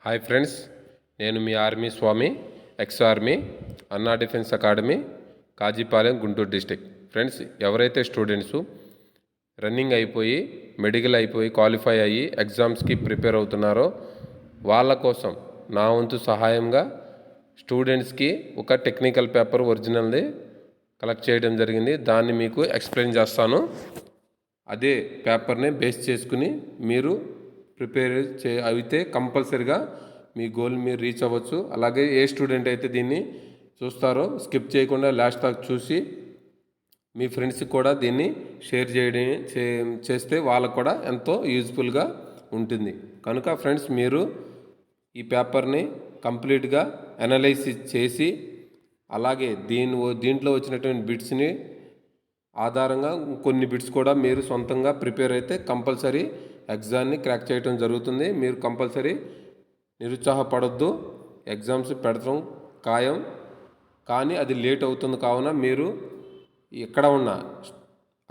Hi friends, నేను మీ army స్వామి, ex army, అన్నా defence academy, Kajipalem, Guntur district. Friends, ఎవరైతే స్టూడెంట్స్ రన్నింగ్ అయిపోయి, మెడికల్ అయిపోయి, క్వాలిఫై అయ్యి ఎగ్జామ్స్కి ప్రిపేర్ అవుతున్నారో వాళ్ళ కోసం నా వంతు సహాయంగా స్టూడెంట్స్కి ఒక టెక్నికల్ పేపర్ ఒరిజినల్ది కలెక్ట్ చేయడం జరిగింది. దాన్ని మీకు ఎక్స్ప్లెయిన్ చేస్తాను. అదే పేపర్ని బేస్ చేసుకుని మీరు ప్రిపేర్ అయితే కంపల్సరిగా మీ గోల్ మీరు రీచ్ అవ్వచ్చు. అలాగే ఏ స్టూడెంట్ అయితే దీన్ని చూస్తారో స్కిప్ చేయకుండా లాస్ట్ దాకా చూసి మీ ఫ్రెండ్స్కి కూడా దీన్ని షేర్ చేస్తే వాళ్ళకు కూడా ఎంతో యూజ్ఫుల్గా ఉంటుంది. కనుక ఫ్రెండ్స్, మీరు ఈ పేపర్ని కంప్లీట్గా అనలైసిస్ చేసి అలాగే దీంట్లో వచ్చినటువంటి బిట్స్ని ఆధారంగా కొన్ని బిట్స్ కూడా మీరు సొంతంగా ప్రిపేర్ అయితే కంపల్సరీ ఎగ్జామ్ని క్రాక్ చేయడం జరుగుతుంది. మీరు కంపల్సరీ నిరుత్సాహపడొద్దు. ఎగ్జామ్స్ పెడతాం ఖాయం, కానీ అది లేట్ అవుతుంది. కావున మీరు ఎక్కడ ఉన్నా,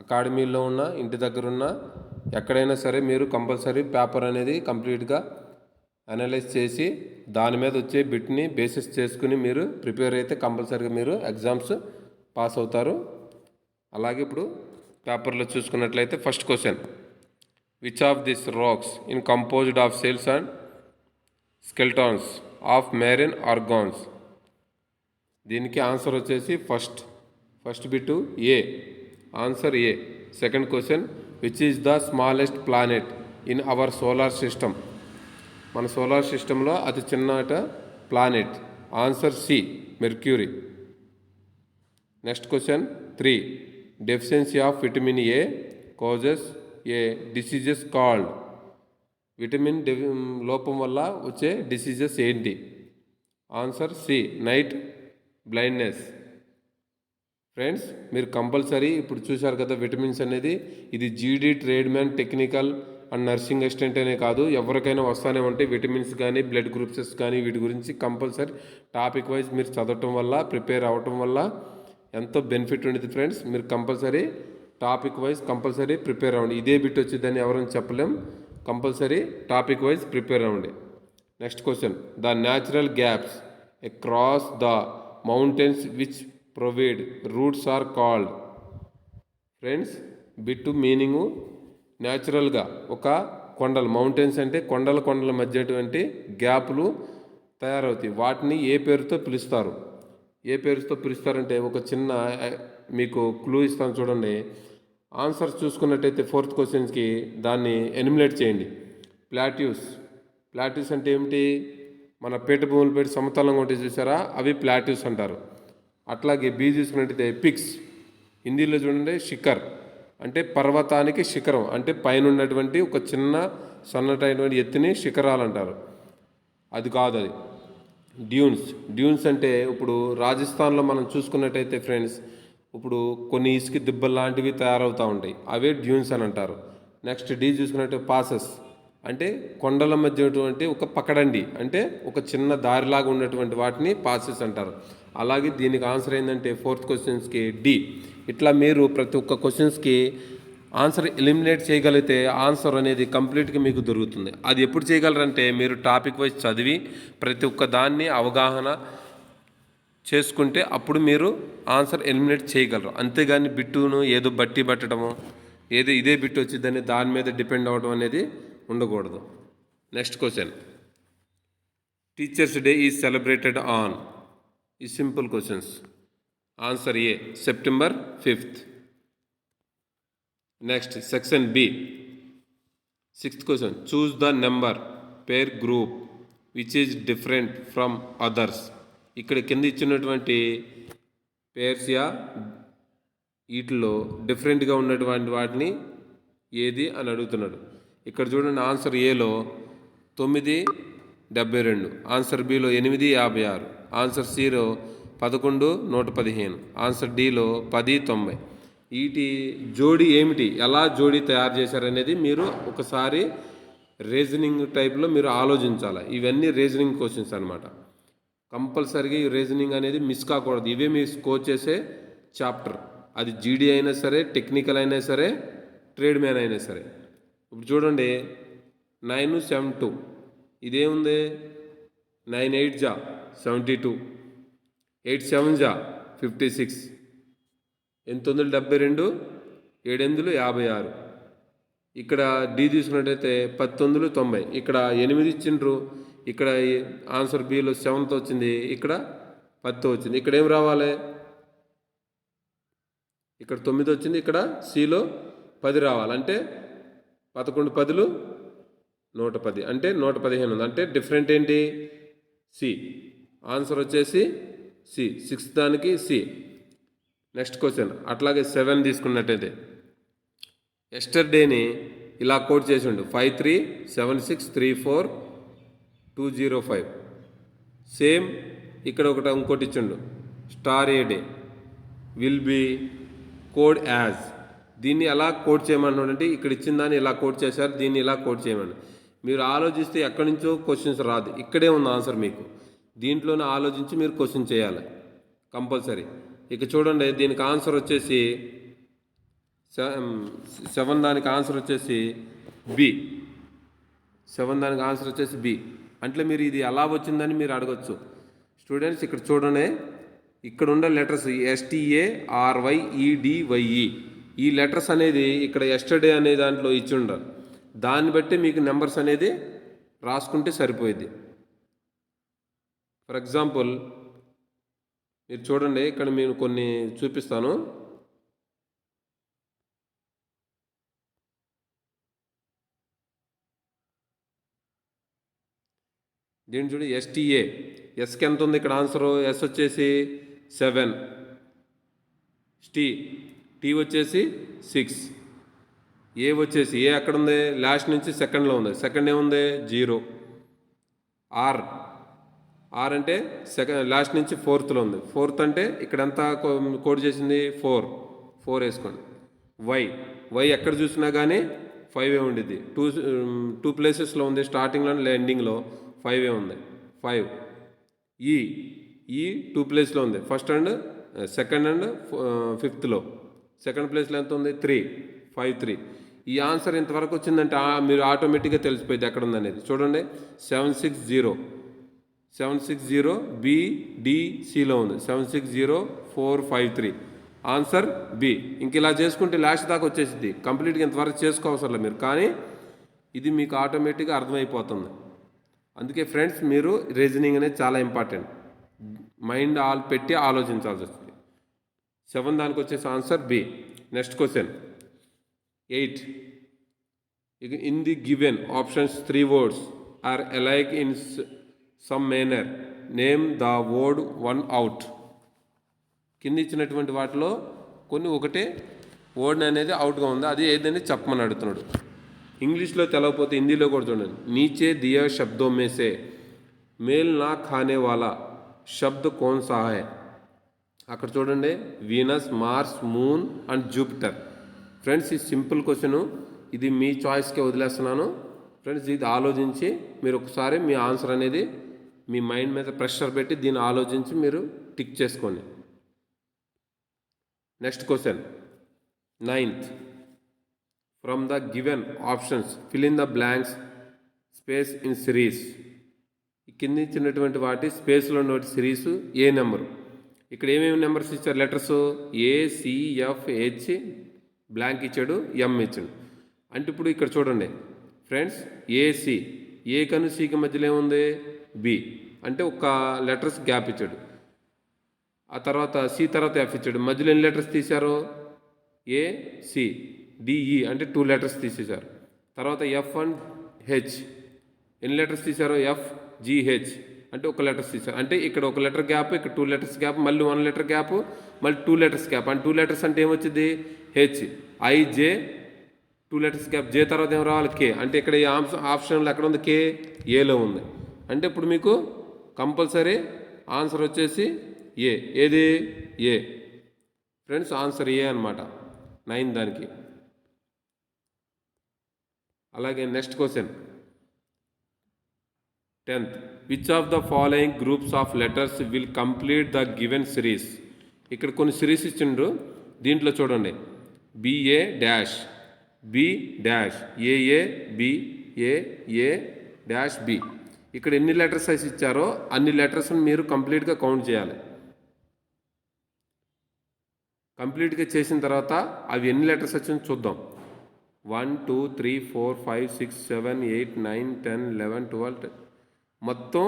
అకాడమీలో ఉన్నా, ఇంటి దగ్గర ఉన్నా, ఎక్కడైనా సరే మీరు కంపల్సరీ పేపర్ అనేది కంప్లీట్గా అనలైజ్ చేసి దాని మీద వచ్చే బిట్ని బేసిస్ చేసుకుని మీరు ప్రిపేర్ అయితే కంపల్సరీగా మీరు ఎగ్జామ్స్ పాస్ అవుతారు. అలాగే ఇప్పుడు పేపర్లో చూసుకున్నట్లయితే first question, which of this rocks in composed of cells and skeletons of marine organs. దీనికి ఆన్సర్ వచ్చేసి first bit A, answer A. Second question, which is the smallest planet in our solar system. మన solar సిస్టంలో అతి చిన్నట planet, answer C, mercury. Next question 3, deficiency of vitamin A causes a diseases called. Vitamin లోపం వల్ల వచ్చే diseases ఏంటి? Answer C, night blindness. Friends, మీరు compulsory ఇప్పుడు చూశారు కదా విటమిన్స్ అనేది, ఇది జీడీ, ట్రేడ్మ్యాన్, టెక్నికల్ అండ్ నర్సింగ్ అసిస్టెంట్ అనే కాదు, ఎవరికైనా వస్తానే ఉంటాయి. విటమిన్స్ కానీ బ్లడ్ గ్రూప్స్ కానీ వీటి గురించి కంపల్సరీ టాపిక్ వైజ్ మీరు చదవటం వల్ల, ప్రిపేర్ అవ్వటం వల్ల ఎంతో బెనిఫిట్ ఉండేది. ఫ్రెండ్స్, మీరు compulsory topic wise compulsory prepare అవ్వండి. ఇదే బిట్ వచ్చిందని ఎవరైనా చెప్పలేం. కంపల్సరీ టాపిక్ వైజ్ ప్రిపేర్ అవ్వండి. Next question, the natural gaps across the mountains which provide routes are called. Friends, bit meaning న్యాచురల్గా ఒక కొండలు, మౌంటైన్స్ అంటే కొండల మధ్యటువంటి గ్యాప్లు తయారవుతాయి. వాటిని ఏ పేరుతో పిలుస్తారు? ఏ పేరుతో పిలుస్తారంటే ఒక చిన్న మీకు క్లూ ఇస్తాను చూడండి. ఆన్సర్ చూసుకున్నట్టయితే ఫోర్త్ క్వశ్చన్స్కి దాన్ని ఎనిమినేట్ చేయండి. ప్లాట్యూస్ అంటే ఏమిటి? మన పీఠభూములు పెట్టి సమతలంగా ఉంటే చూసారా, అవి ప్లాట్యూస్ అంటారు. అట్లాగే బీ చూసుకున్నట్టయితే పిక్స్, హిందీలో చూడండి శిఖర్ అంటే పర్వతానికి శిఖరం అంటే పైన ఉన్నటువంటి ఒక చిన్న సన్నటైనటువంటి ఎత్తుని శిఖరాలు అంటారు. అది కాదు, అది డ్యూన్స్ అంటే ఇప్పుడు రాజస్థాన్లో మనం చూసుకున్నట్టయితే ఫ్రెండ్స్, ఇప్పుడు కొన్ని ఇసుక దిబ్బలు లాంటివి తయారవుతూ ఉంటాయి, అవే డ్యూన్స్ అని అంటారు. నెక్స్ట్ డి చూసుకున్నట్టు పాసెస్ అంటే కొండల మధ్య ఒక పకడండి అంటే ఒక చిన్న దారిలాగా ఉన్నటువంటి వాటిని పాసెస్ అంటారు. అలాగే దీనికి ఆన్సర్ ఏంటంటే ఫోర్త్ క్వశ్చన్స్కి డి. ఇట్లా మీరు ప్రతి ఒక్క క్వశ్చన్స్కి ఆన్సర్ ఎలిమినేట్ చేయగలిగితే ఆన్సర్ అనేది కంప్లీట్గా మీకు దొరుకుతుంది. అది ఎప్పుడు చేయగలరంటే మీరు టాపిక్ వైజ్ చదివి ప్రతి ఒక్క దాన్ని అవగాహన చేసుకుంటే అప్పుడు మీరు ఆన్సర్ ఎలిమినేట్ చేయగలరు. అంతేగాని బిట్టును ఏదో బట్టి పట్టడము, ఏదో ఇదే బిట్టు వచ్చిందని దాని మీద డిపెండ్ అవ్వడం అనేది ఉండకూడదు. Next question, teachers day is celebrated on. ఈ simple questions. Answer A, September 5th. Next section B, sixth question, choose the number pair group which is different from others. ఇక్కడ కింద ఇచ్చినటువంటి పేర్స్యా వీటిలో డిఫరెంట్గా ఉన్నటువంటి వాటిని ఏది అని అడుగుతున్నాడు. ఇక్కడ చూడండి, ఆన్సర్ ఏలో 972, ఆన్సర్ బిలో 856, ఆన్సర్ సిలో 1115, ఆన్సర్ డిలో 1090. వీటి జోడి ఏమిటి, ఎలా జోడి తయారు చేశారనేది మీరు ఒకసారి రీజనింగ్ టైప్లో మీరు ఆలోచించాలి. ఇవన్నీ రీజనింగ్ క్వశ్చన్స్ అనమాట. కంపల్సరీగా ఈ రీజనింగ్ అనేది మిస్ కాకూడదు. ఇవే మీరు స్కోర్ చేసే చాప్టర్. అది జీడీ అయినా సరే, టెక్నికల్ అయినా సరే, ట్రేడ్ మ్యాన్ అయినా సరే. ఇప్పుడు చూడండి 972 ఇదేముంది 9 8 జా 72, 8 7 జా 56, 8 9 72, 7 8 56. ఇక్కడ డి తీసుకున్నట్టయితే 10 9 90. ఇక్కడ 8 ఇచ్చిండ్రు, ఇక్కడ ఆన్సర్ బిలో 7తో వచ్చింది, ఇక్కడ 10తో వచ్చింది. ఇక్కడ ఏం రావాలి? ఇక్కడ 9 వచ్చింది, ఇక్కడ సిలో 10 రావాలి. అంటే 11 10 110, అంటే 115 ఉంది. అంటే డిఫరెంట్ ఏంటి? సి. ఆన్సర్ వచ్చేసి సి, 6th దానికి సి. నెక్స్ట్ క్వశ్చన్ అట్లాగే 7 తీసుకున్నట్టయితే ఎస్టర్డేని ఇలా కోడ్ చేసిండు 537634 205. సేమ్ ఇక్కడ ఇంకోటి ఇచ్చిండు star A day will be code as. దీన్ని ఎలా కోడ్ చేయమన్నాడు అంటే ఇక్కడ ఇచ్చిన దాన్ని ఇలా కోడ్ చేశారు, దీన్ని ఇలా కోడ్ చేయమని. మీరు ఆలోచిస్తే ఎక్కడి నుంచో క్వశ్చన్స్ రాదు, ఇక్కడే ఉంది ఆన్సర్ మీకు. దీంట్లోనే ఆలోచించి మీరు క్వశ్చన్ చేయాలి కంపల్సరీ. ఇక చూడండి, దీనికి ఆన్సర్ వచ్చేసి 7 దానికి ఆన్సర్ వచ్చేసి బి. 7 దానికి ఆన్సర్ వచ్చేసి బి. అంటే మీరు ఇది ఎలా వచ్చిందని మీరు అడగచ్చు స్టూడెంట్స్. ఇక్కడ చూడండి, ఇక్కడ ఉండే లెటర్స్ STARYEDYE. ఈ లెటర్స్ అనేది ఇక్కడ ఎస్టర్డే అనే దాంట్లో ఇచ్చి ఉండాలి. దాన్ని బట్టి మీకు నెంబర్స్ అనేది రాసుకుంటే సరిపోయింది. ఫర్ ఎగ్జాంపుల్ మీరు చూడండి, ఇక్కడ నేను కొన్ని చూపిస్తాను. దీన్ని చూడండి, STA. ఎస్కి ఎంత ఉంది ఇక్కడ ఆన్సరు? ఎస్ వచ్చేసి 7, టీ వచ్చేసి 6, ఏ వచ్చేసి ఏ ఎక్కడ ఉంది? లాస్ట్ నుంచి సెకండ్లో ఉంది. సెకండ్ ఏముంది? 0. ఆర్ అంటే లాస్ట్ నుంచి 4th ఉంది. 4th అంటే ఇక్కడ ఎంత కోడ్ చేసింది? 4 వేసుకోండి. వై ఎక్కడ చూసినా కానీ 5 ఉండిద్ది. 2 ప్లేసెస్లో ఉంది, స్టార్టింగ్లో ఎండింగ్లో 5 ఉంది. 5. ఈ 2 ప్లేస్లో ఉంది, ఫస్ట్ అండ్ సెకండ్ అండ్ 5thలో. సెకండ్ ప్లేస్లో ఎంత ఉంది? 3. 5 3. ఈ ఆన్సర్ ఇంతవరకు వచ్చిందంటే మీరు ఆటోమేటిక్గా తెలిసిపోయింది ఎక్కడ ఉందనేది. చూడండి, 760 BDCలో ఉంది. 760453 ఆన్సర్ బి. ఇంక ఇలా చేసుకుంటే లాస్ట్ దాకా వచ్చేసింది. కంప్లీట్గా ఇంతవరకు చేసుకోవసరం లేదు మీరు, కానీ ఇది మీకు ఆటోమేటిక్గా అర్థమైపోతుంది. అందుకే ఫ్రెండ్స్, మీరు రీజనింగ్ అనేది చాలా ఇంపార్టెంట్. మైండ్ పెట్టి ఆలోచించాల్సి వస్తుంది. 7 దానికి వచ్చేసి answer B. Next question 8. In the given options 3 words are alike in some manner. Name the word 1 out. కింద ఇచ్చినటువంటి వాటిలో కొన్ని ఒకటే వర్డ్ అనేది అవుట్గా ఉంది, అది ఏదని చెప్పమని అడుగుతున్నాడు. ఇంగ్లీష్లో తెలవకపోతే హిందీలో కూడా చూడండి. నీచే దియా శబ్దోं में से मेल ना खाने वाला शब्द कौन सा है. అక్కడ చూడండి, Venus, Mars, moon and Jupiter. Friends, ఈ సింపుల్ క్వశ్చన్, ఇది మీ చాయిస్కే వదిలేస్తున్నాను. ఫ్రెండ్స్, ఇది ఆలోచించి మీరు ఒకసారి మీ ఆన్సర్ అనేది మీ మైండ్ మీద ప్రెషర్ పెట్టి దీన్ని ఆలోచించి మీరు టిక్ చేసుకోండి. Next question 9th. From the given options fill in the blanks space in series. కింద ఇచ్చినటువంటి వాటి స్పేస్లో ఉన్న సిరీస్ ఏ నెంబరు. ఇక్కడ ఏమేమి నెంబర్స్ ఇచ్చారు? లెటర్స్ ACFH బ్లాంక్ ఇచ్చాడు, M ఇచ్చాడు. అంటే ఇప్పుడు ఇక్కడ చూడండి ఫ్రెండ్స్, AC, ఏ కను సికి మధ్యలో ఏముంది? B. అంటే ఒక లెటర్స్ గ్యాప్ ఇచ్చాడు. ఆ తర్వాత C తర్వాత F ఇచ్చాడు. మధ్యలో ఎన్ని లెటర్స్ తీశారు? ACDE అంటే 2 లెటర్స్ తీసేశారు. తర్వాత F అండ్ H ఎన్ని లెటర్స్ తీశారు? FGH అంటే ఒక లెటర్స్ తీశారు. అంటే ఇక్కడ ఒక లెటర్ గ్యాప్, ఇక్కడ 2 లెటర్స్ గ్యాప్, మళ్ళీ 1 లెటర్ గ్యాప్, మళ్ళీ 2 లెటర్స్ గ్యాప్. అంటే 2 లెటర్స్ అంటే ఏమొచ్చింది? HIJ 2 letters gap. J తర్వాత ఏం రావాలి? K. అంటే ఇక్కడ ఈ ఆప్షన్లో ఎక్కడ ఉంది? K ఏలో ఉంది. అంటే ఇప్పుడు మీకు కంపల్సరీ ఆన్సర్ వచ్చేసి ఏ. ఏది? ఏ. ఫ్రెండ్స్, ఆన్సర్ ఏ అనమాట 9 దానికి. అలాగే next question 10th. Which of the following groups of letters will complete the given series. ఇక్కడ కొన్ని సిరీస్ ఇచ్చిండ్రు, దీంట్లో చూడండి BA dash B dash AA B AA dash B. ఇక్కడ ఎన్ని లెటర్ సైజ్ ఇచ్చారో అన్ని లెటర్స్ని మీరు కంప్లీట్గా కౌంట్ చేయాలి. కంప్లీట్గా చేసిన తర్వాత అవి ఎన్ని లెటర్స్ వచ్చిందో చూద్దాం. 1 2 3 4 5 6 7 8 9 10 11 12 మొత్తం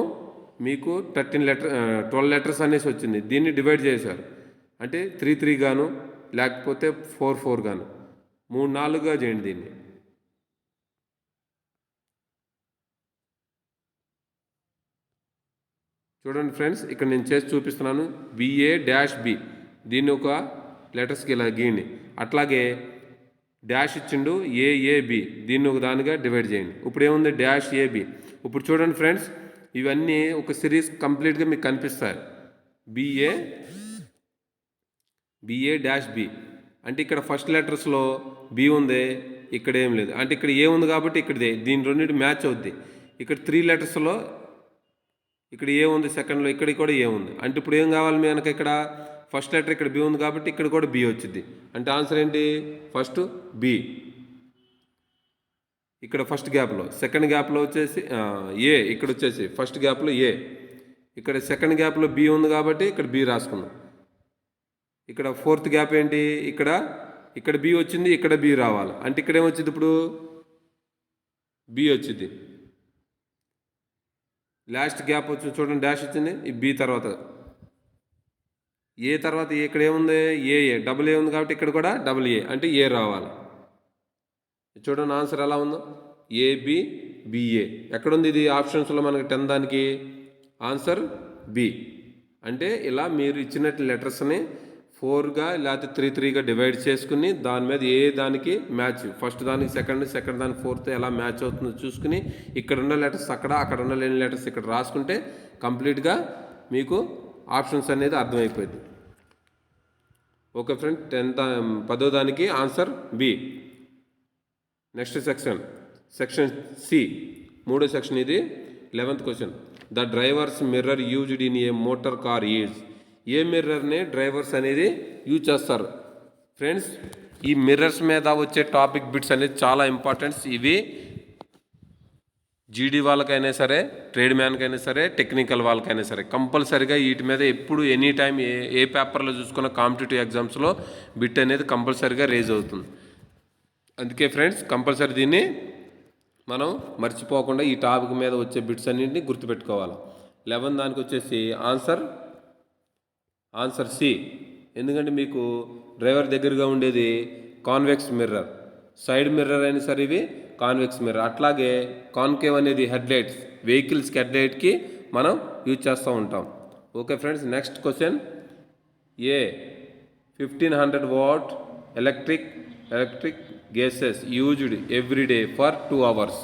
మీకు 12 లెటర్స్ అనేసి వచ్చింది. దీన్ని డివైడ్ చేశారు అంటే 3 3 గాను లేకపోతే 4 4 గాను 3 4గా చేయండి దీన్ని. చూడండి ఫ్రెండ్స్, ఇక్కడ నేను చేసి చూపిస్తున్నాను. BA-B దీన్ని ఒక లెటర్స్కి ఇలా గీయండి. అట్లాగే డాష్ ఇచ్చిండు AAB దీన్ని ఒక దానిగా డివైడ్ చేయండి. ఇప్పుడు ఏముంది -AB. ఇప్పుడు చూడండి ఫ్రెండ్స్, ఇవన్నీ ఒక సిరీస్ కంప్లీట్గా మీకు కనిపిస్తాయి. BA-B అంటే ఇక్కడ ఫస్ట్ లెటర్స్లో B ఉంది, ఇక్కడ ఏం లేదు. అంటే ఇక్కడ ఏ ఉంది కాబట్టి ఇక్కడదే దీని రెండింటి మ్యాచ్ అవుద్ది. ఇక్కడ 3 లెటర్స్లో ఇక్కడ ఏ ఉంది, సెకండ్లో ఇక్కడ కూడా ఏ ఉంది. అంటే ఇప్పుడు ఏం కావాలి మనకి, ఇక్కడ ఫస్ట్ లెటర్ ఇక్కడ B ఉంది కాబట్టి ఇక్కడ కూడా B వచ్చింది. అంటే ఆన్సర్ ఏంటి, ఫస్ట్ B. ఇక్కడ ఫస్ట్ గ్యాప్లో, సెకండ్ గ్యాప్లో వచ్చేసి A, ఇక్కడ వచ్చేసి ఫస్ట్ గ్యాప్లో A, ఇక్కడ సెకండ్ గ్యాప్లో B ఉంది కాబట్టి ఇక్కడ B రాసుకున్నాం. ఇక్కడ ఫోర్త్ గ్యాప్ ఏంటి, ఇక్కడ B వచ్చింది, ఇక్కడ B రావాలి. అంటే ఇక్కడ ఏమొచ్చింది, ఇప్పుడు B వచ్చింది. లాస్ట్ గ్యాప్ వచ్చింది చూడండి, డాష్ వచ్చింది, ఈ B తర్వాత ఏ తర్వాత ఇక్కడ ఏముంది, AA డబుల్ ఏ ఉంది కాబట్టి ఇక్కడ కూడా AA అంటే ఏ రావాలి. చూడండి ఆన్సర్ ఎలా ఉందో, ABBA. ఎక్కడుంది ఇది ఆప్షన్స్లో మనకి 10 దానికి ఆన్సర్ B. అంటే ఇలా మీరు ఇచ్చినట్టు లెటర్స్ని 4గా లేకపోతే 3 3గా డివైడ్ చేసుకుని దాని మీద ఏ దానికి మ్యాచ్, ఫస్ట్ దానికి సెకండ్ దానికి ఫోర్త్ ఎలా మ్యాచ్ అవుతుందో చూసుకుని ఇక్కడ ఉన్న లెటర్స్ అక్కడ ఉన్న లేని లెటర్స్ ఇక్కడ రాసుకుంటే కంప్లీట్గా మీకు ఆప్షన్స్ అనేది అర్థమైపోయింది. ఓకే ఫ్రెండ్, 10వ దానికి answer B. Next section C, 3వ సెక్షన్ ఇది. 11th question, the drivers mirror used in a motor car is. ఏ మిర్రర్ని డ్రైవర్స్ అనేది యూజ్ చేస్తారు ఫ్రెండ్స్. ఈ మిర్రర్స్ మీద వచ్చే టాపిక్ బిట్స్ అనేది చాలా ఇంపార్టెంట్స్. ఇవి GD వాళ్ళకైనా సరే, ట్రేడ్ మ్యాన్కైనా సరే, టెక్నికల్ వాళ్ళకైనా సరే కంపల్సరీగా వీటి మీద ఎప్పుడు ఎనీ టైం ఏ పేపర్లో చూసుకున్న కాంపిటేటివ్ ఎగ్జామ్స్లో బిట్ అనేది కంపల్సరీగా రేజ్ అవుతుంది. అందుకే ఫ్రెండ్స్ కంపల్సరీ దీన్ని మనం మర్చిపోకుండా ఈ టాపిక్ మీద వచ్చే బిట్స్ అన్నింటినీ గుర్తుపెట్టుకోవాలి. 11 దానికి వచ్చేసి ఆన్సర్ C. ఎందుకంటే మీకు డ్రైవర్ దగ్గరగా ఉండేది కాన్వెక్స్ మిర్రర్, సైడ్ మిర్రర్ అయినా సరే ఇవి కాన్వెక్స్ మిర్రర్. అట్లాగే కాన్కేవ్ అనేది హెడ్లైట్స్, వెహికల్స్కి హెడ్లైట్కి మనం యూజ్ చేస్తూ ఉంటాం. Okay friends, next question, 1500 what electric gases used every day for 2 hours.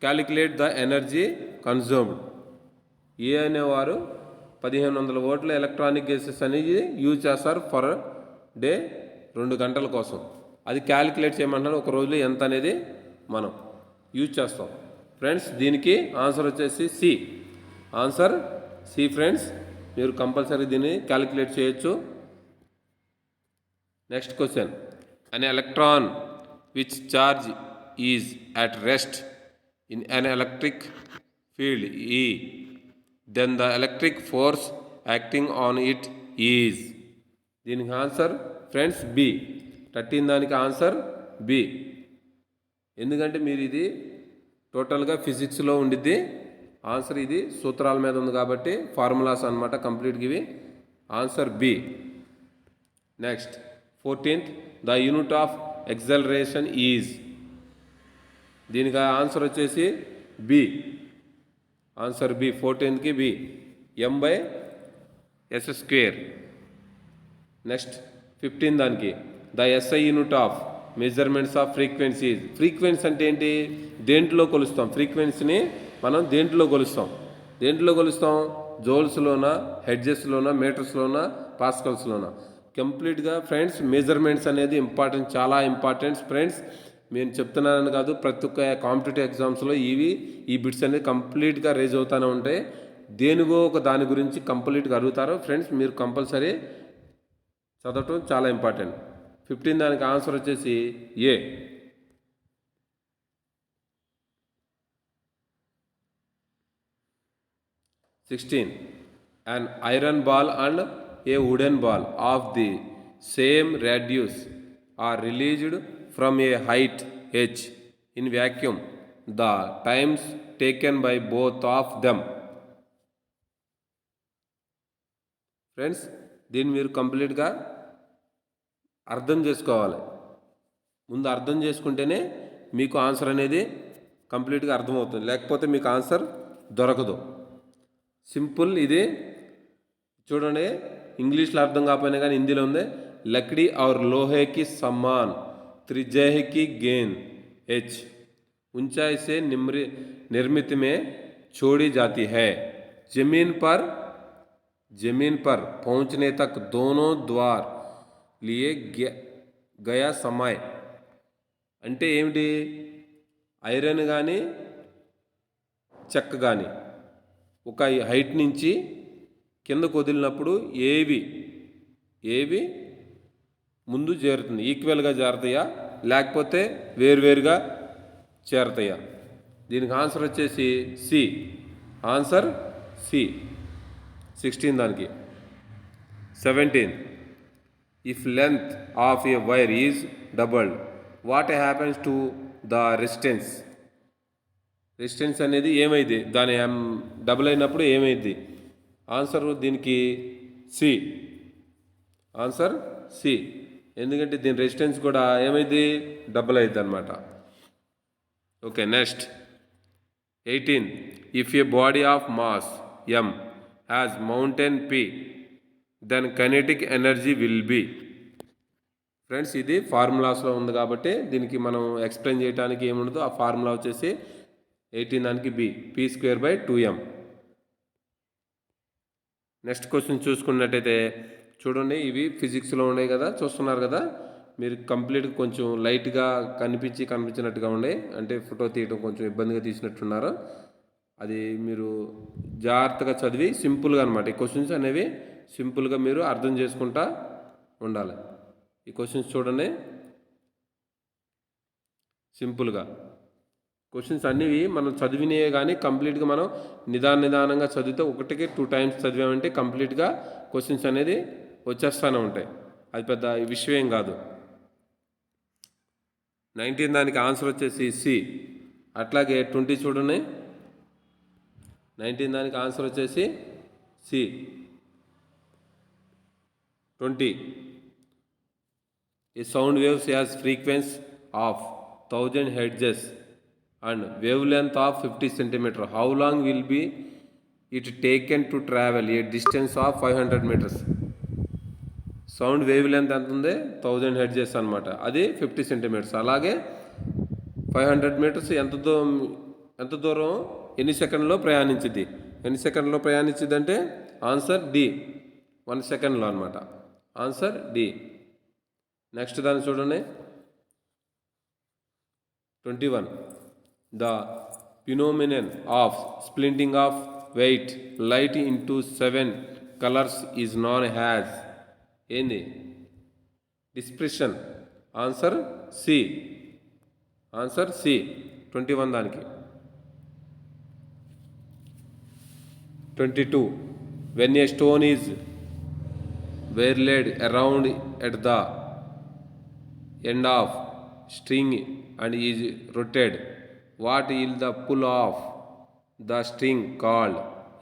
Calculate the energy consumed. ఏ అనేవారు 1500 వాట్ల ఎలక్ట్రానిక్ గ్యాసెస్ అనేది యూజ్ చేస్తారు ఫర్ డే 2 గంటల కోసం. అది క్యాలిక్యులేట్ చేయమంటున్నారు, ఒక రోజులో ఎంత అనేది మనం యూజ్ చేస్తాం. ఫ్రెండ్స్ దీనికి ఆన్సర్ వచ్చేసి ఆన్సర్ C ఫ్రెండ్స్. మీరు కంపల్సరీ దీన్ని క్యాలిక్యులేట్ చేయొచ్చు. Next question, an electron which charge is at rest in an electric field E, then the electric force acting on it is. దీనికి ఆన్సర్ ఫ్రెండ్స్ B. 13 దానికి answer B. ఎందుకంటే మీరు ఇది టోటల్గా ఫిజిక్స్లో ఉండిద్ది. ఆన్సర్ ఇది సూత్రాల మీద ఉంది కాబట్టి ఫార్ములాస్ అనమాట కంప్లీట్గా ఇవి. Answer B. Next 14th, the unit of acceleration is. దీనికి ఆన్సర్ వచ్చేసి B. Answer B. 14థ్కి B, m/s². Next 15 దానికి, the SI unit of measurements of frequencies. Frequency అంటే ఏంటి, దేంట్లో కొలుస్తాం ఫ్రీక్వెన్సీని, మనం దేంట్లో కొలుస్తాం జోల్స్లోనా, హెడ్జెస్లోనా, మీటర్స్లోనా, పాస్కల్స్లోనా. కంప్లీట్గా ఫ్రెండ్స్ మెజర్మెంట్స్ అనేది ఇంపార్టెంట్, చాలా ఇంపార్టెంట్ ఫ్రెండ్స్. నేను చెప్తున్నానని కాదు, ప్రతి ఒక్క కాంపిటేటివ్ ఎగ్జామ్స్లో ఈ బిట్స్ అనేది కంప్లీట్గా రేజ్ అవుతూనే ఉంటాయి. దేనిగో ఒక దాని గురించి కంప్లీట్గా అడుగుతారు ఫ్రెండ్స్. మీరు కంపల్సరీ చదవటం చాలా ఇంపార్టెంట్. 15 దానికి ఆన్సర్ వచ్చేసి A. 16. An iron ball and a wooden ball of the same radius are released from a height h in vacuum. The times taken by both of them. Friends, దీన్ని మీరు కంప్లీట్గా అర్థం చేసుకోవాలి. ముందు అర్థం చేసుకుంటేనే మీకు ఆన్సర్ అనేది కంప్లీట్గా అర్థమవుతుంది, లేకపోతే మీకు ఆన్సర్ దొరకదు. సింపుల్ ఇది చూడండి, ఇంగ్లీష్లో అర్థం కాకపోయినా కానీ హిందీలో ఉంది. लकड़ी और लोहे की समान त्रिज्या की गेंद एच ऊंचाई से निर्मित में छोड़ी जाती है. जमीन पर पहुंचने तक दोनों द्वार लिए गया समय. అంటే ఏమిటి? ఐరన్ కానీ చెక్క కానీ ఒక హైట్ నుంచి కిందకు వదిలినప్పుడు ఏవి ముందు చేరుతుంది, ఈక్వల్గా చేరుతాయా లేకపోతే వేరువేరుగా చేరుతాయా? దీనికి ఆన్సర్ వచ్చేసి సి. Answer C. 16 దానికి. 17. If length of A wire is doubled what happens to the resistance? Resistance అనేది ఏమైంది? దాని డబుల్ అయినప్పుడు ఏమైంది? ఆన్సర్ దీనికి సి. Answer C. ఎందుకంటే దీని రెసిస్టెన్స్ కూడా ఏమైంది? డబుల్ అవుతుంది అనమాట. Okay, next 18. If a body of mass m has momentum p then kinetic energy will be. Friends, ఇది ఫార్ములాస్లో ఉంది కాబట్టి దీనికి మనం ఎక్స్ప్లెయిన్ చేయడానికి ఏముండదు. ఆ ఫార్ములా వచ్చేసి 18 దానికి b p²/2m. నెక్స్ట్ క్వశ్చన్ చూసుకున్నట్టయితే చూడండి, ఇవి ఫిజిక్స్లో ఉన్నాయి కదా, చూస్తున్నారు కదా మీరు. కంప్లీట్గా కొంచెం లైట్గా కనిపించినట్టుగా ఉండే, అంటే ఫోటో తీయడం కొంచెం ఇబ్బందిగా తీసినట్టున్నారు. అది మీరు జాగ్రత్తగా చదివి సింపుల్గా అనమాట ఈ క్వశ్చన్స్ అనేవి సింపుల్గా మీరు అర్థం చేసుకుంటా ఉండాలి. ఈ క్వశ్చన్స్ చూడండి, సింపుల్గా క్వశ్చన్స్ అన్నివి మనం చదివినవే కానీ కంప్లీట్గా మనం నిదానంగా చదివితే 1కి 2 టైమ్స్ చదివామంటే కంప్లీట్గా క్వశ్చన్స్ అనేది వచ్చేస్తూనే ఉంటాయి. అది పెద్ద విషయం కాదు. 19 దానికి ఆన్సర్ వచ్చేసి సి. అట్లాగే 20 చూడండి, 19 దానికి ఆన్సర్ వచ్చేసి C. 20. A sound waves has frequency of 1000 hertz and wavelength of 50 centimeter. How long will be it taken to travel a distance of 500 meters? Sound wave length ఎంత ఉంది? 1000 హెర్ట్జెస్ అనమాట. అది 50 సెంటీమీటర్స్. అలాగే 500 మీటర్స్ ఎంత దూరం ఎన్ని సెకండ్లో ప్రయాణించింది? ఎన్ని సెకండ్లో ప్రయాణించింది అంటే ఆన్సర్ డి, 1 సెకండ్లో అనమాట. Answer D. నెక్స్ట్ దాన్ని చూడండి, 21. The phenomenon of splitting of white light into 7 colors is known as ఏంది? Dispersion. Answer C. Answer C. 21 దానికి. 22. When a stone is whirled around at the end of string and is rotated, what is the pull of the string called?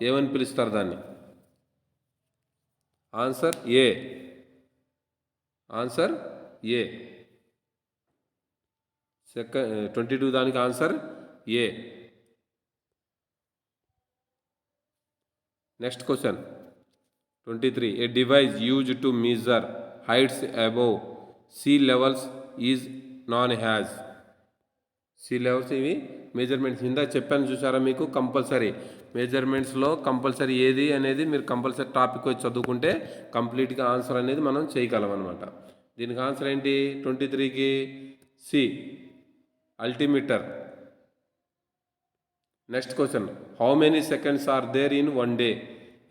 ఏమని పిలుస్తారు దాన్ని? Answer ఏ. Answer ఏ. 22 దానికి answer A. Next question 23. A device used to measure heights above sea levels is non has. Sea levels ఇవి measurements ఇందాక చెప్పాను చూసారా మీకు. Compulsory మెజర్మెంట్స్లో compulsory ఏది అనేది మీరు కంపల్సరీ టాపిక్ వచ్చి చదువుకుంటే కంప్లీట్గా ఆన్సర్ అనేది మనం చేయగలం అనమాట. దీనికి ఆన్సర్ ఏంటి? 23కి C, altimeter. Next question, how many seconds are there in 1 day?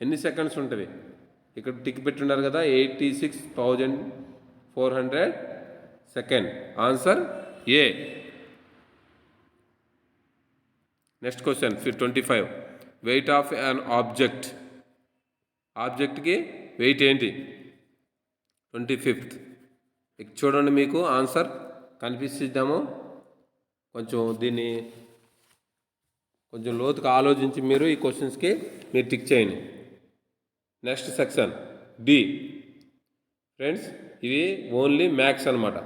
ఎన్ని సెకండ్స్ ఉంటుంది? ఇక్కడ టిక్ పెట్టున్నారు కదా, 86,400 second. Answer A. Next question 25. Weight of an object. ఆబ్జెక్ట్కి వెయిట్ ఏంటి? 25th. చూడండి, మీకు ఆన్సర్ కనిపిస్తుందేమో. కొంచెం దీన్ని కొంచెం లోతుగా ఆలోచించి మీరు ఈ క్వశ్చన్స్కి మీరు టిక్ చేయండి. Next section B. ఫ్రెండ్స్, ఇవి ఓన్లీ మ్యాథ్స్ అనమాట.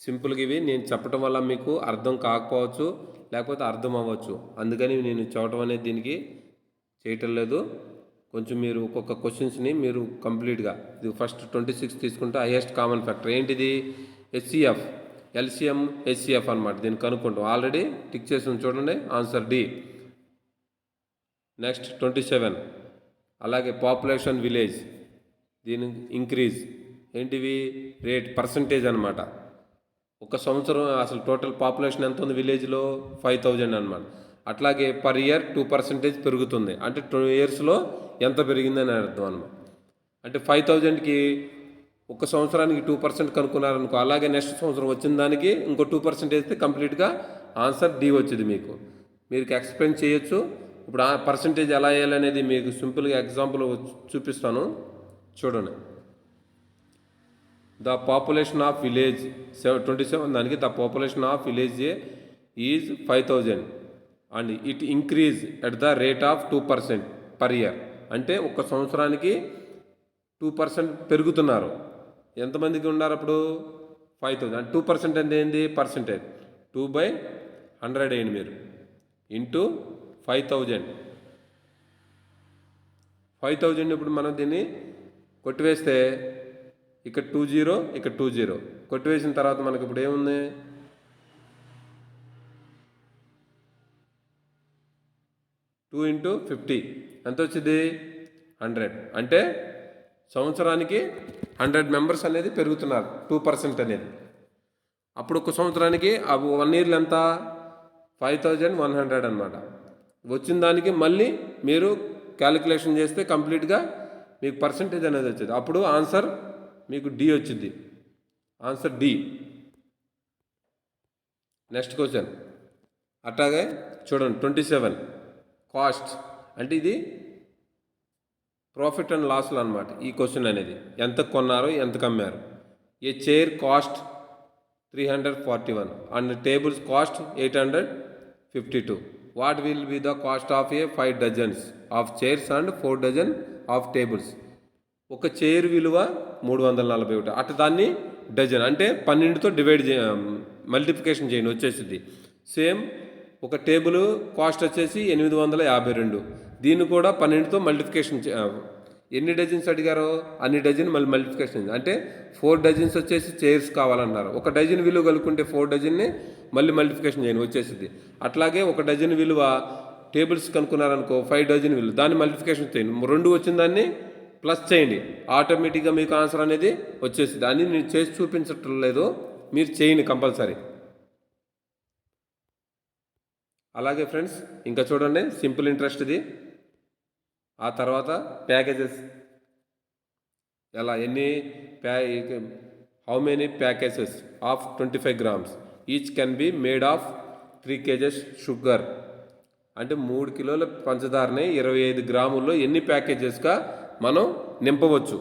సింపుల్గా ఇవి నేను చెప్పడం వల్ల మీకు అర్థం కాకపోవచ్చు, లేకపోతే అర్థం అవ్వచ్చు. అందుకని నేను చెప్పడం అనేది దీనికి చేయటం లేదు. కొంచెం మీరు ఒక్కొక్క క్వశ్చన్స్ని మీరు కంప్లీట్గా, ఇది ఫస్ట్ 26 తీసుకుంటే హైయెస్ట్ కామన్ ఫ్యాక్టర్ ఏంటిది? హెచ్సిఎఫ్, ఎల్సిఎం హెచ్సిఎఫ్ అనమాట. దీన్ని కనుక్కుంటాం. ఆల్రెడీ టిక్ చేసి చూడండి, ఆన్సర్ డి. నెక్స్ట్ 27. అలాగే పాపులేషన్ విలేజ్, దీని ఇంక్రీజ్ ఏంటివి? రేట్, పర్సంటేజ్ అనమాట. ఒక సంవత్సరం అసలు టోటల్ పాపులేషన్ ఎంత ఉంది విలేజ్లో? 5000 అనమాట. అట్లాగే పర్ ఇయర్ 2% పెరుగుతుంది. అంటే 2 ఇయర్స్లో ఎంత పెరిగిందని అర్థం అనమాట. అంటే 5000కి ఒక సంవత్సరానికి 2% కనుక్కున్నారనుకో, అలాగే నెక్స్ట్ సంవత్సరం వచ్చిన దానికి ఇంకో 2% వేస్తే కంప్లీట్గా ఆన్సర్ డి వచ్చింది. మీరు ఎక్స్ప్లెయిన్ చేయొచ్చు. ఇప్పుడు ఆ పర్సంటేజ్ ఎలా వేయాలనేది మీకు సింపుల్గా ఎగ్జాంపుల్ చూపిస్తాను, చూడండి. ద పాపులేషన్ ఆఫ్ విలేజ్ 27, దానికి the population of village is 5000 and it increase at the rate of 2% per year. అంటే ఒక సంవత్సరానికి 2% పెరుగుతున్నారు. ఎంతమందికి ఉన్నారు అప్పుడు? 5000. అంటే 2% అంటే ఏంది? పర్సంటేజ్. 2/100 అయింది మీరు, ఇంటూ 5000. 5000 ఇప్పుడు మనం దీన్ని కొట్టివేస్తే ఇక్కడ 20, ఇక్కడ 20 కొట్టివేసిన తర్వాత మనకి ఇప్పుడు ఏముంది? 2 × 50 ఎంత వచ్చింది? 100. అంటే సంవత్సరానికి 100 మెంబర్స్ అనేది పెరుగుతున్నారు, 2% అనేది. అప్పుడు ఒక సంవత్సరానికి 1 ఇయర్లో ఎంత? 5100 అనమాట. వచ్చిన దానికి మళ్ళీ మీరు క్యాలిక్యులేషన్ చేస్తే కంప్లీట్గా మీకు పర్సంటేజ్ అనేది వచ్చేది. అప్పుడు ఆన్సర్ మీకు డి వచ్చింది, ఆన్సర్ డి. నెక్స్ట్ క్వశ్చన్ అట్లాగే చూడండి, 27. కాస్ట్ అంటే ఇది ప్రాఫిట్ అండ్ లాస్లు అనమాట. ఈ క్వశ్చన్ అనేది ఎంత కొన్నారు, ఎంత అమ్మారు. A chair cost 341 and tables cost 852. What will be the cost of a 5 dozens of chairs and 4 dozen of tables? ఒక చైర్ విలువ 341. అటు దాన్ని డజన్ అంటే 12తో డివైడ్ మల్టిప్లికేషన్ చేయండి, వచ్చేసింది. సేమ్ ఒక టేబుల్ కాస్ట్ వచ్చేసి 852. దీన్ని కూడా 12తో మల్టిప్లికేషన్ ఎన్ని డజన్స్ అడిగారో అన్ని డజన్ మళ్ళీ మల్టిప్లికేషన్. అంటే 4 డజన్స్ వచ్చేసి చైర్స్ కావాలన్నారు. ఒక డజన్ విలువ కలుపుకుంటే 4 డజన్ని మళ్ళీ మల్టిప్లికేషన్ చేయండి, వచ్చేసింది. అట్లాగే ఒక డజన్ విలువ టేబుల్స్ కనుక్కున్నారనుకో, 5 డజన్ విలువ, దాన్ని మల్టిప్లికేషన్ చేయండి. 2 వచ్చిన దాన్ని ప్లస్ చేయండి, ఆటోమేటిక్గా మీకు ఆన్సర్ అనేది వచ్చేసింది. అని నేను చేసి చూపించటం లేదు, మీరు చేయండి కంపల్సరీ. అలాగే ఫ్రెండ్స్, ఇంకా చూడండి, సింపుల్ ఇంట్రెస్ట్ ఇది. ఆ తర్వాత ప్యాకేజెస్ ఎలా, how many packages of 25 grams each can be made of 3 kgs sugar. అంటే 3 కిలోల పంచదారని 25 గ్రాముల్లో ఎన్ని ప్యాకేజెస్గా మనం నింపవచ్చు?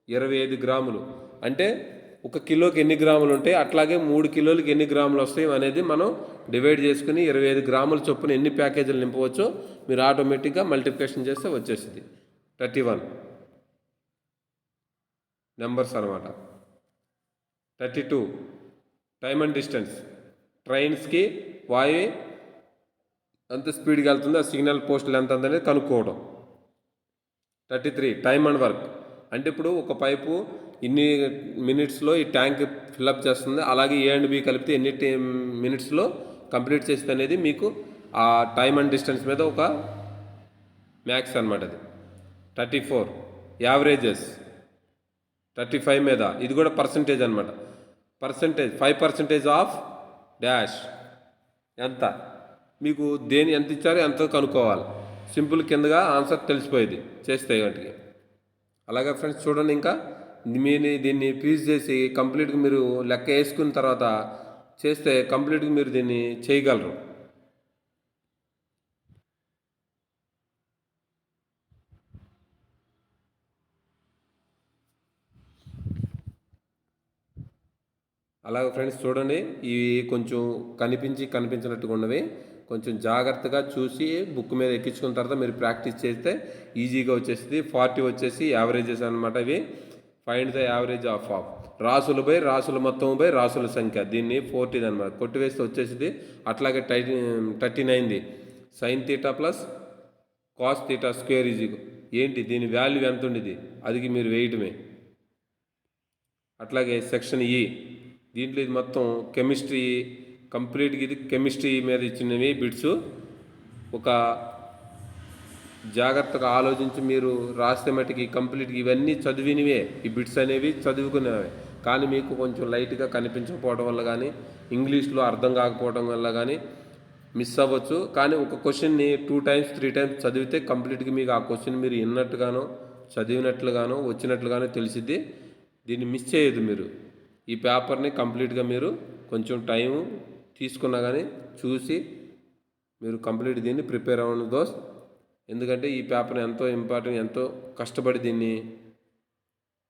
25 గ్రాములు అంటే 1 కిలోకి ఎన్ని గ్రాములు ఉంటాయి, అట్లాగే 3 కిలోలకి ఎన్ని గ్రాములు వస్తాయి అనేది మనం డివైడ్ చేసుకుని 25 గ్రాముల చొప్పున ఎన్ని ప్యాకేజీలు నింపవచ్చో మీరు ఆటోమేటిక్గా మల్టిప్లికేషన్ చేస్తే వచ్చేసింది. 31 నెంబర్స్ అనమాట. 32 టైమ్ అండ్ డిస్టెన్స్. ట్రైన్స్కి వాయు ఎంత స్పీడ్గా వెళ్తుందో, ఆ సిగ్నల్ పోస్టులు ఎంత అనేది కనుక్కోవడం. 33 టైమ్ అండ్ వర్క్. అంటే ఇప్పుడు ఒక పైపు ఇన్ని మినిట్స్లో ఈ ట్యాంక్ ఫిల్అప్ చేస్తుంది, అలాగే ఏ అండ్ బి కలిపితే ఎన్ని మినిట్స్లో కంప్లీట్ చేస్తుంది అనేది మీకు ఆ టైమ్ అండ్ డిస్టెన్స్ మీద ఒక మ్యాథ్స్ అనమాట అది. 34 యావరేజెస్. 35 మీద ఇది కూడా పర్సంటేజ్ అనమాట. పర్సంటేజ్ 5% ఆఫ్ డాష్ ఎంత, మీకు దేని ఎంత ఇచ్చారో ఎంత కనుక్కోవాలి. సింపుల్, కిందగా ఆన్సర్ తెలిసిపోయేది చేస్తే వాటికి. అలాగే ఫ్రెండ్స్ చూడండి, ఇంకా మీరు దీన్ని ఫీజ్ చేసి కంప్లీట్గా మీరు లెక్క వేసుకున్న తర్వాత చేస్తే కంప్లీట్గా మీరు దీన్ని చేయగలరు. అలాగే ఫ్రెండ్స్ చూడండి, ఇవి కొంచెం కనిపించినట్టుగా ఉన్నవి కొంచెం జాగ్రత్తగా చూసి బుక్ మీద ఎక్కించుకున్న తర్వాత మీరు ప్రాక్టీస్ చేస్తే ఈజీగా వచ్చేస్తుంది. 40 వచ్చేసి యావరేజెస్ అనమాట. ఇవి ఫైండ్ ద యావరేజ్ ఆఫ్ రాసులు బై రాసుల మొత్తం బై రాసుల సంఖ్య, దీన్ని 40 అనమాట. కొట్టివేస్తే వచ్చేసింది. అట్లాగే 39ది sine theta plus cos theta square ఏంటి దీని వాల్యూ ఎంత ఉండేది అది మీరు వేయటమే. అట్లాగే సెక్షన్ ఈ, దీంట్లో ఇది మొత్తం కెమిస్ట్రీ కంప్లీట్గా, ఇది కెమిస్ట్రీ మీద ఇచ్చినవి బిట్స్. ఒక జాగ్రత్తగా ఆలోచించి మీరు రాస్తే మటుకి కంప్లీట్గా ఇవన్నీ చదివినవే, ఈ బిట్స్ అనేవి చదువుకునేవే. కానీ మీకు కొంచెం లైట్గా కనిపించకపోవడం వల్ల కానీ, ఇంగ్లీష్లో అర్థం కాకపోవడం వల్ల కానీ మిస్ అవ్వచ్చు. కానీ ఒక క్వశ్చన్ని 2 times 3 times చదివితే కంప్లీట్గా మీకు ఆ క్వశ్చన్ మీరు విన్నట్టుగానో చదివినట్లుగానో వచ్చినట్లుగానో తెలిసిద్ది. దీన్ని మిస్ చేయొద్దు మీరు. ఈ పేపర్ని కంప్లీట్గా మీరు కొంచెం టైం తీసుకున్నా కానీ చూసి మీరు కంప్లీట్ దీన్ని ప్రిపేర్ అవ్వండి దోస్త్. ఎందుకంటే ఈ పేపర్ ఎంతో ఇంపార్టెంట్, ఎంతో కష్టపడి దీన్ని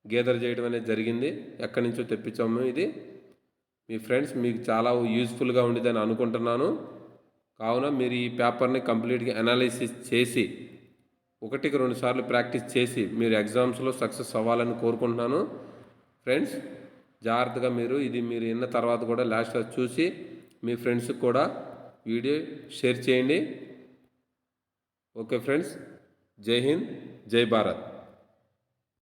గేదర్ చేయడం అనేది జరిగింది. ఎక్కడి నుంచో తెప్పించాము. ఇది మీ ఫ్రెండ్స్ మీకు చాలా యూజ్ఫుల్గా ఉండేదని అనుకుంటున్నాను. కావున మీరు ఈ పేపర్ని కంప్లీట్గా అనాలిసిస్ చేసి 1కి 2 సార్లు ప్రాక్టీస్ చేసి మీరు ఎగ్జామ్స్లో సక్సెస్ అవ్వాలని కోరుకుంటున్నాను. ఫ్రెండ్స్ జాగ్రత్తగా మీరు విన్న తర్వాత కూడా లాస్ట్ చూసి మీ ఫ్రెండ్స్కి కూడా వీడియో షేర్ చేయండి. ఓకే ఫ్రెండ్స్, జై హింద్, జై భారత్.